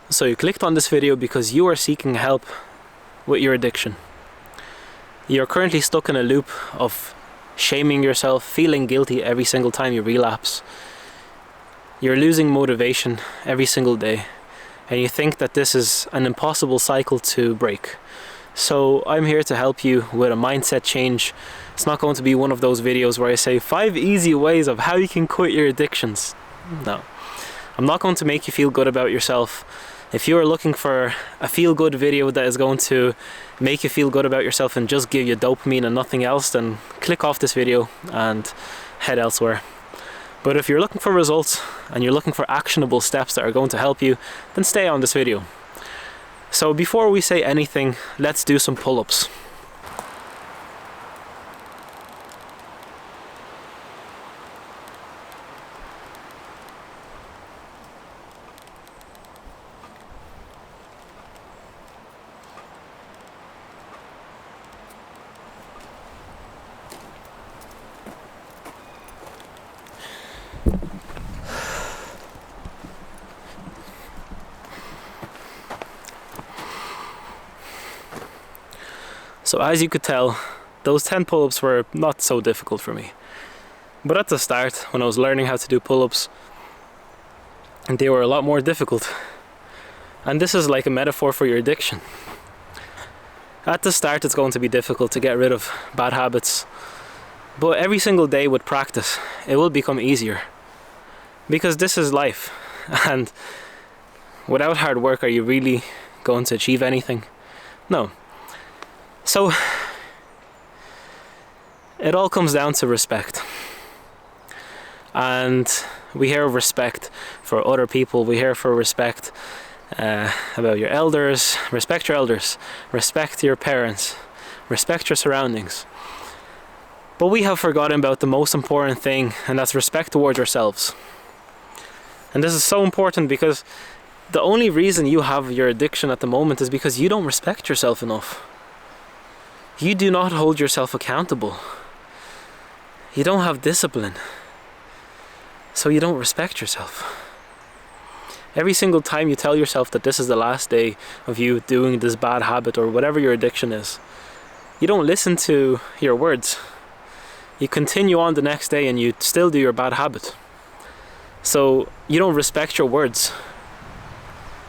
So you clicked on this video because you are seeking help with your addiction. You're currently stuck in a loop of shaming yourself, feeling guilty every single time you relapse. You're losing motivation every single day, and you think that this is an impossible cycle to break. So I'm here to help you with a mindset change. It's not going to be one of those videos where I say 5 easy ways of how you can quit your addictions. No. I'm not going to make you feel good about yourself. If you are looking for a feel-good video that is going to make you feel good about yourself and just give you dopamine and nothing else, then click off this video and head elsewhere. But if you're looking for results and you're looking for actionable steps that are going to help you, then stay on this video. So before we say anything, let's do some pull-ups. So as you could tell, those 10 pull-ups were not so difficult for me. But at the start, when I was learning how to do pull-ups, they were a lot more difficult. And this is like a metaphor for your addiction. At the start, it's going to be difficult to get rid of bad habits. But every single day with practice, it will become easier. Because this is life. And without hard work, are you really going to achieve anything? No. So, it all comes down to respect. And we hear respect for other people, we hear for respect about your elders, respect your parents, respect your surroundings. But we have forgotten about the most important thing, and that's respect towards yourselves. And this is so important because the only reason you have your addiction at the moment is because you don't respect yourself enough. You do not hold yourself accountable. You don't have discipline. So you don't respect yourself. Every single time you tell yourself that this is the last day of you doing this bad habit or whatever your addiction is, you don't listen to your words. You continue on the next day and you still do your bad habit. So you don't respect your words.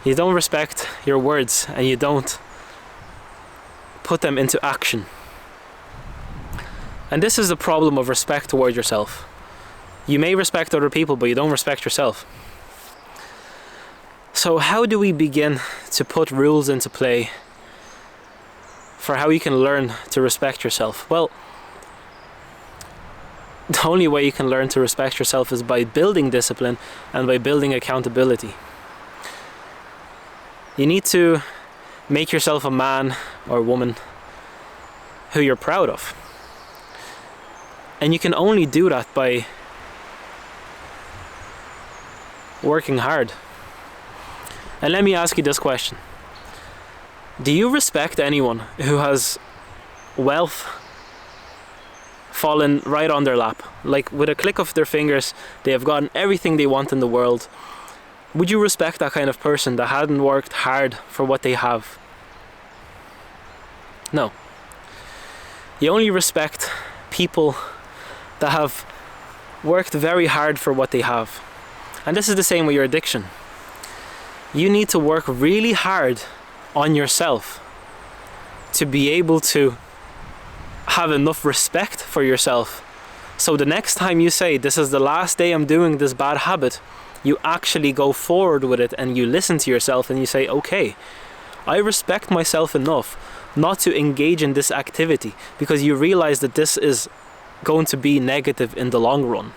You don't respect your words and you don't put them into action. And this is the problem of respect towards yourself. You may respect other people, but you don't respect yourself. So how do we begin to put rules into play for how you can learn to respect yourself? Well, the only way you can learn to respect yourself is by building discipline and by building accountability. You need to make yourself a man or woman who you're proud of. And you can only do that by working hard. And let me ask you this question. Do you respect anyone who has wealth fallen right on their lap? Like with a click of their fingers, they have gotten everything they want in the world. Would you respect that kind of person that hadn't worked hard for what they have? No. You only respect people that have worked very hard for what they have. And this is the same with your addiction. You need to work really hard on yourself to be able to have enough respect for yourself. So the next time you say, this is the last day I'm doing this bad habit, you actually go forward with it and you listen to yourself and you say, okay, I respect myself enough not to engage in this activity, because you realize that this is going to be negative in the long run.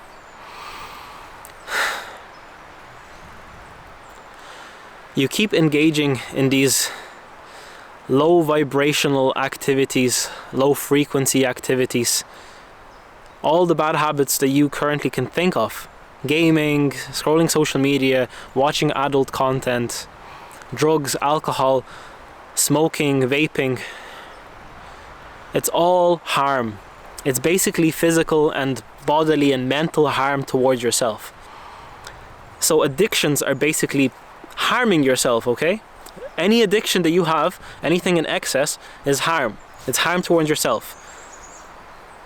You keep engaging in these low vibrational activities, low frequency activities, all the bad habits that you currently can think of: gaming, scrolling social media, watching adult content, drugs, alcohol, smoking, vaping. It's all harm. It's basically physical and bodily and mental harm towards yourself. So addictions are basically harming yourself, okay? Any addiction that you have, anything in excess, is harm. It's harm towards yourself.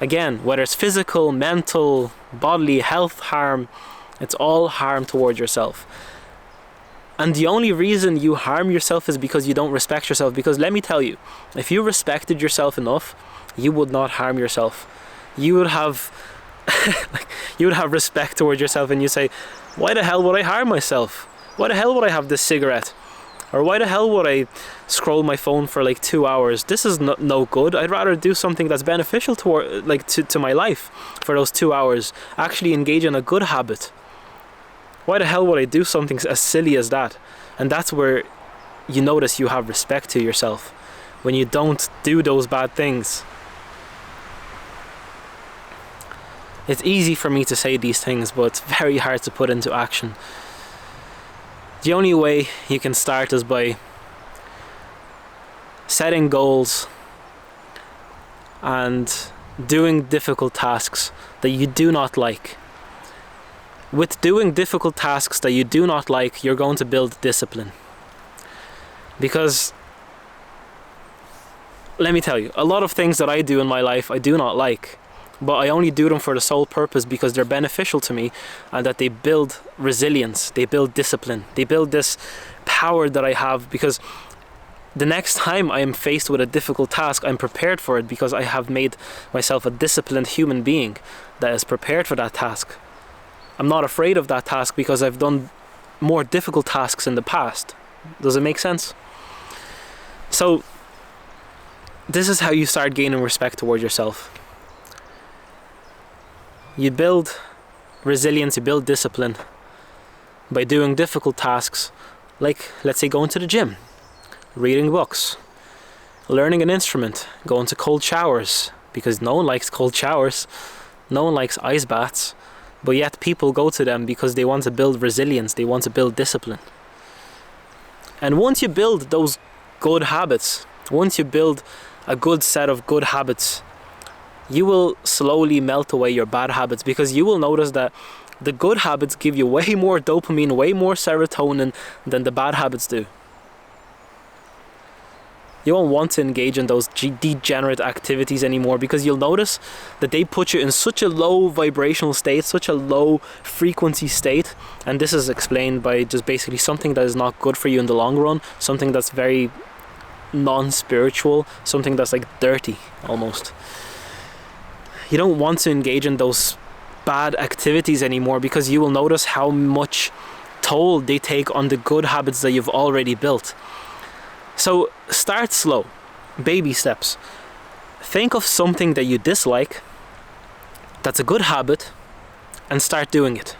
Again, whether it's physical, mental, bodily, health harm, it's all harm towards yourself. And the only reason you harm yourself is because you don't respect yourself. Because let me tell you, if you respected yourself enough, you would not harm yourself. You would have you would have respect towards yourself, and you say, why the hell would I harm myself? Why the hell would I have this cigarette? Or why the hell would I scroll my phone for like 2 hours? This is no good. I'd rather do something that's beneficial to my life for those 2 hours. Actually engage in a good habit. Why the hell would I do something as silly as that? And that's where you notice you have respect to yourself. When you don't do those bad things. It's easy for me to say these things, but it's very hard to put into action. The only way you can start is by setting goals and doing difficult tasks that you do not like. With doing difficult tasks that you do not like, you're going to build discipline. Because, let me tell you, a lot of things that I do in my life I do not like. But I only do them for the sole purpose because they're beneficial to me, and that they build resilience, they build discipline, they build this power that I have, because the next time I am faced with a difficult task, I'm prepared for it because I have made myself a disciplined human being that is prepared for that task. I'm not afraid of that task because I've done more difficult tasks in the past. Does it make sense? So, this is how you start gaining respect towards yourself. You build resilience, you build discipline by doing difficult tasks, like, let's say, going to the gym, reading books, learning an instrument, going to cold showers, because no one likes cold showers, no one likes ice baths, but yet people go to them because they want to build resilience, they want to build discipline. And once you build those good habits, once you build a good set of good habits, you will slowly melt away your bad habits, because you will notice that the good habits give you way more dopamine, way more serotonin than the bad habits do. You won't want to engage in those degenerate activities anymore, because you'll notice that they put you in such a low vibrational state, such a low frequency state. And this is explained by just basically something that is not good for you in the long run, something that's very non-spiritual, something that's like dirty almost. You don't want to engage in those bad activities anymore, because you will notice how much toll they take on the good habits that you've already built. So start slow, baby steps. Think of something that you dislike, that's a good habit, and start doing it.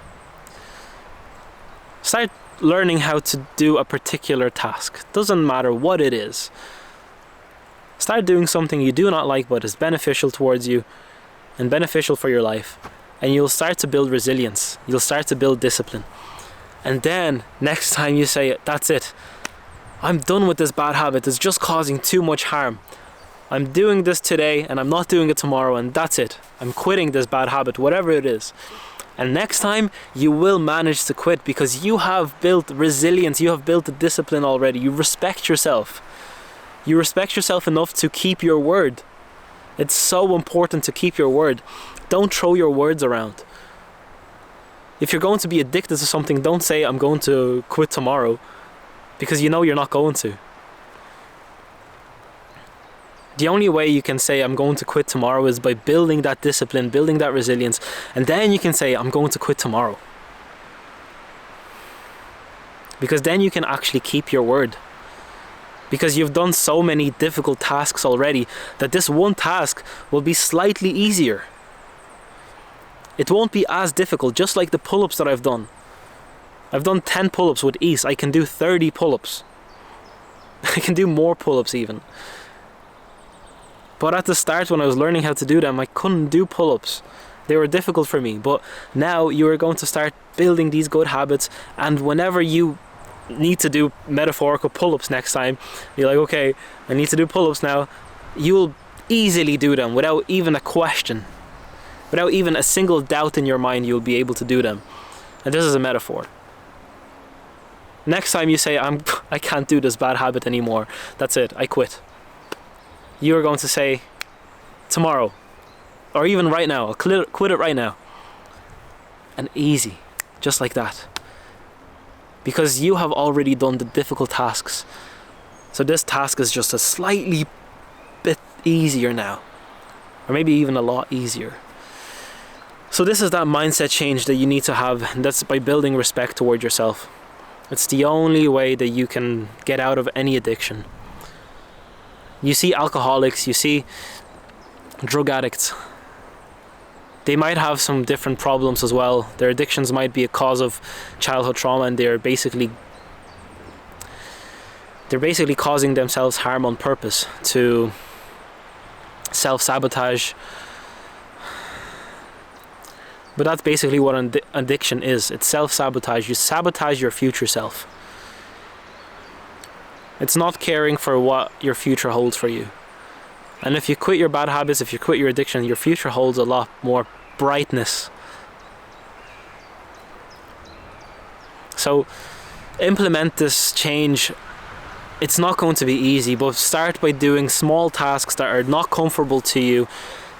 Start learning how to do a particular task. Doesn't matter what it is. Start doing something you do not like but is beneficial towards you and beneficial for your life, and you'll start to build resilience, you'll start to build discipline. And then next time you say, that's it, I'm done with this bad habit, it's just causing too much harm, I'm doing this today and I'm not doing it tomorrow, and that's it, I'm quitting this bad habit, whatever it is. And next time you will manage to quit, because you have built resilience, you have built the discipline already, you respect yourself enough to keep your word. It's so important to keep your word. Don't throw your words around. If you're going to be addicted to something, don't say, I'm going to quit tomorrow, because you know you're not going to. The only way you can say, I'm going to quit tomorrow, is by building that discipline, building that resilience, and then you can say, I'm going to quit tomorrow. Because then you can actually keep your word. Because you've done so many difficult tasks already, that this one task will be slightly easier. It won't be as difficult, just like the pull-ups that I've done. I've done 10 pull-ups with ease. I can do 30 pull-ups. I can do more pull-ups even. But at the start, when I was learning how to do them, I couldn't do pull-ups. They were difficult for me. But now you are going to start building these good habits, and whenever you need to do metaphorical pull-ups next time, you're like, okay, I need to do pull-ups now, you'll easily do them without even a question, without even a single doubt in your mind. You'll be able to do them. And this is a metaphor. Next time you say, I can't do this bad habit anymore, that's it, I quit. You are going to say, tomorrow, or even right now, I'll quit it right now. And easy, just like that. Because you have already done the difficult tasks. So this task is just a slightly bit easier now. Or maybe even a lot easier. So this is that mindset change that you need to have, and that's by building respect toward yourself. It's the only way that you can get out of any addiction. You see alcoholics, you see drug addicts. They might have some different problems as well. Their addictions might be a cause of childhood trauma, and they're basically causing themselves harm on purpose to self-sabotage. But that's basically what an addiction is. It's self-sabotage. You sabotage your future self. It's not caring for what your future holds for you. And if you quit your bad habits, if you quit your addiction, your future holds a lot more brightness. So implement this change. It's not going to be easy, but start by doing small tasks that are not comfortable to you.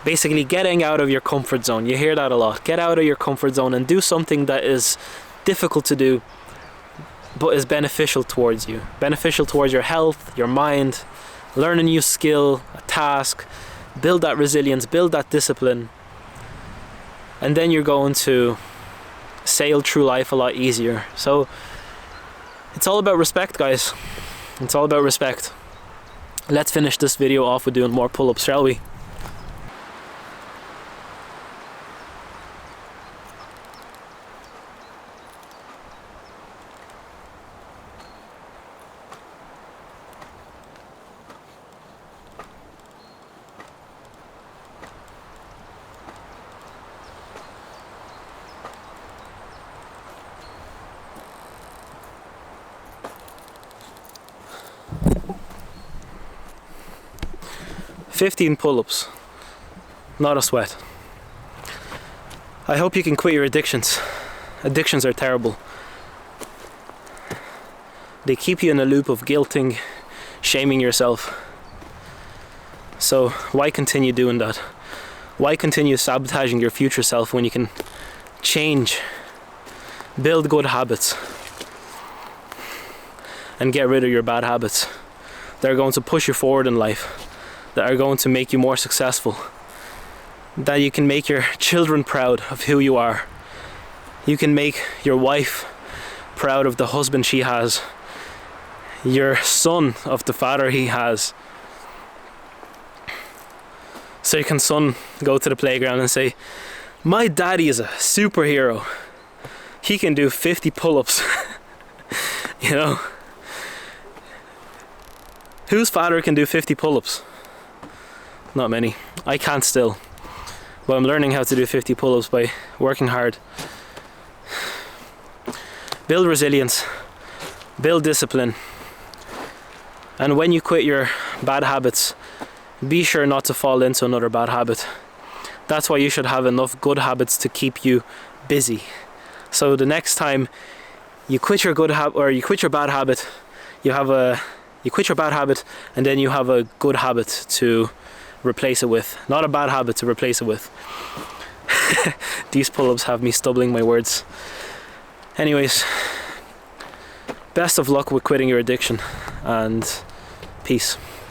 Basically getting out of your comfort zone. You hear that a lot. Get out of your comfort zone and do something that is difficult to do, but is beneficial towards you. Beneficial towards your health, your mind. Learn a new skill, a task. Build that resilience, build that discipline. And then you're going to sail through life a lot easier. So it's all about respect, guys. It's all about respect. Let's finish this video off with doing more pull-ups, shall we? "15 pull-ups, not a sweat." I hope you can quit your addictions. Addictions are terrible. They keep you in a loop of guilting, shaming yourself. So why continue doing that? Why continue sabotaging your future self when you can change, build good habits, and get rid of your bad habits that are going to push you forward in life, that are going to make you more successful, that you can make your children proud of who you are. You can make your wife proud of the husband she has, your son of the father he has. So you can son go to the playground and say, "My daddy is a superhero. He can do 50 pull-ups." You know? Whose father can do 50 pull-ups? Not many. I can't still. But I'm learning how to do 50 pull-ups by working hard. Build resilience. Build discipline. And when you quit your bad habits, be sure not to fall into another bad habit. That's why you should have enough good habits to keep you busy. So the next time you quit your good habit, or you quit your bad habit, you quit your bad habit, and then you have a good habit to replace it with. Not a bad habit to replace it with. These pull-ups have me stumbling my words. Anyways, best of luck with quitting your addiction, and peace.